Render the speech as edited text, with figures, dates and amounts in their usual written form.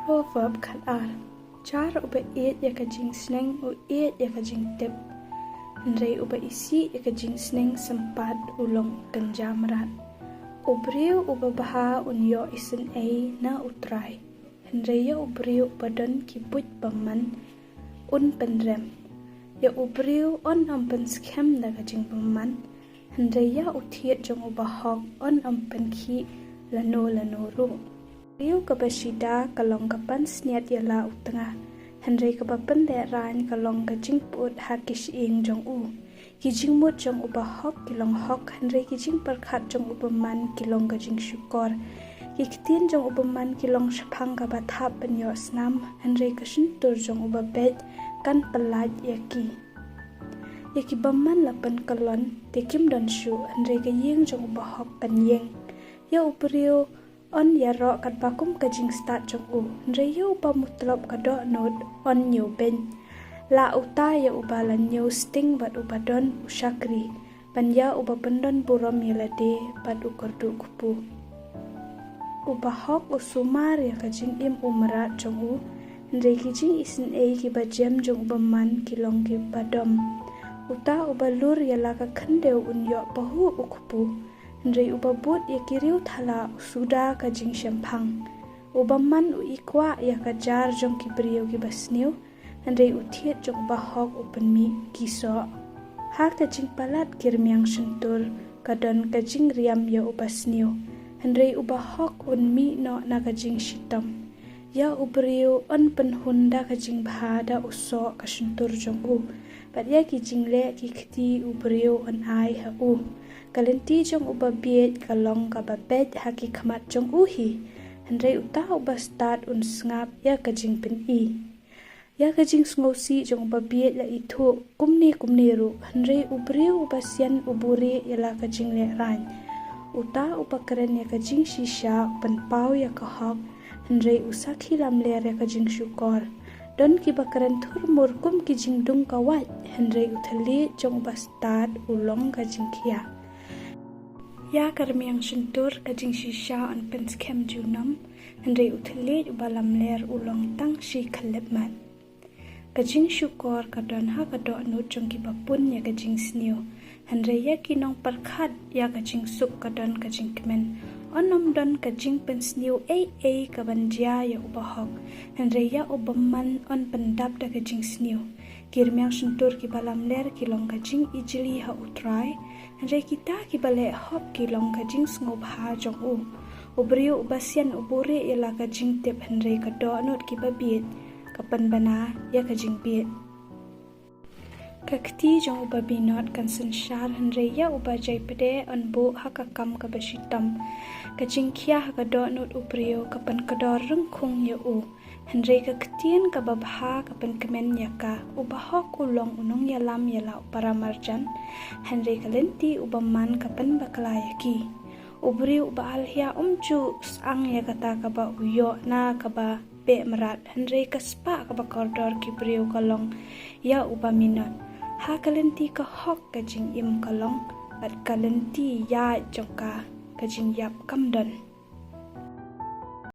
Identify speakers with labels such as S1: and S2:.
S1: Proverb khat ar. Jar uba eat ya ka jing sneng u eat ya ka jing tip. Nrei uba isi ya ka jing sneng sempat ulong kenjam rat. Ubriu uba baha unyo isin ei na utrai. Nrei ya ubriu badan kibut baman un penrem. Ya ubriu on ampen skem na ka jing baman. Nrei ya utiet jong uba hok on ampen ki lano ru. Riu kabasida kalong kapan sniat yala utengah. Henry kapapan le ran kalong ka jingput hakish ing jong u. Ki jingmut jong uba hok kilong hok. Henry ki jing perkhat jong uba man kilong ka jing syukor. Ki kitin jong uba man kilong shaphang ka bathap penyo snam. Henry ka shintur jong uba bed kan pelaj yaki. Yaki baman lapan kalon tekim don shu. Henry ka ying jong uba hok kan ying. Ya upriu on ya ro kat bakum ka jing start jong u. Nre ya uba mutlop ka do not on new ben. La uta ya uba la new sting bat uba don ushakri. Pan ya uba pendon burom yelade bat ukordu kupu. Uba hok usumar ya ka jing im umrat jong u. Nre ki jing isin ei ki ba jem jong uba man kilong ki badom. Uta uba lur ya la ka khandeu unyo pahu ukupu. Nrei uba but ya kiriu thala suda ka jing Shaphang. Uba man u ikwa ya ka jar jong ki Basniew ki Basniew. Nrei utiet jong uba hok upen mi kiso. Ha ka jing palat kirmiang shentur ka don ka jing riam ya uba Basniew. Nrei uba hok un mi no na ka jing shitam. Ya ubriu on penhunda ka jing bahada uso ka shentur jong u. Pat ya ki Jingleh ki kti ubriu on ai ha u. Kalenti jong uba biet kalong ka babed haki khamat jong uhi. Henry uta uba start un sngap ya ka jing pen i. Ya ka jing sngosi jong uba biet la itu kumni ru. Henry ubriu uba sian uburi ya la ka Jingleh ran. Uta uba keren ya ka jing shisha upan pau ya ka hok. Henry usaki lamler ya ka jing syukor. Don ki bakaran thurmur kum ki jing dung kawat. Henry uthali jong uba start ulong ka jing kia. Ya karmiang shentur ka jing shisha on pens kem junam. Henry uthali uba lamler ulong tang shi khalipmat. Ka jing syukor ka don ha ka do nu jong ki bapun ya ka jing Basniew. Henry ya ki nong perkhat ya ka jing suk ka don ka jing kemen. Onom don ka jing Basniew ei ka banjia ya uba hok. Henry ya uba man on pendap da ka jing Basniew. Kirmiang shentur ki balam ler ki long ka jing ijli ha utrai. Henry kita ki bale hop ki long ka jing sngop ha jong u. Ubriu uba sian uburi ya la ka jing tip. Henry ka do not ki babiet. Kapan bana ya ka jing biet. Kakti jong uba binot kan senshar. Henry ya uba jai pede on bu ha ka kam ka bashitam. Ka jing kia ha ka do not ubriu kapan ka do rengkung ya u. Henry ka ketien ka babha kapan kemen ya ka. Uba hok ulong unong ya lam ya la upara marjan. Henry ka lenti uba man kapan bakala ya ki. Ubriu uba alhia umcu sang ya kata ka ba uyo na ka ba be merat. Henry ka spa ka ba koridor ki briu kalong ya uba minot. Ha kalenti ka hok ka jing im kalong. At kalenti ya jong ka jing yap kamdon.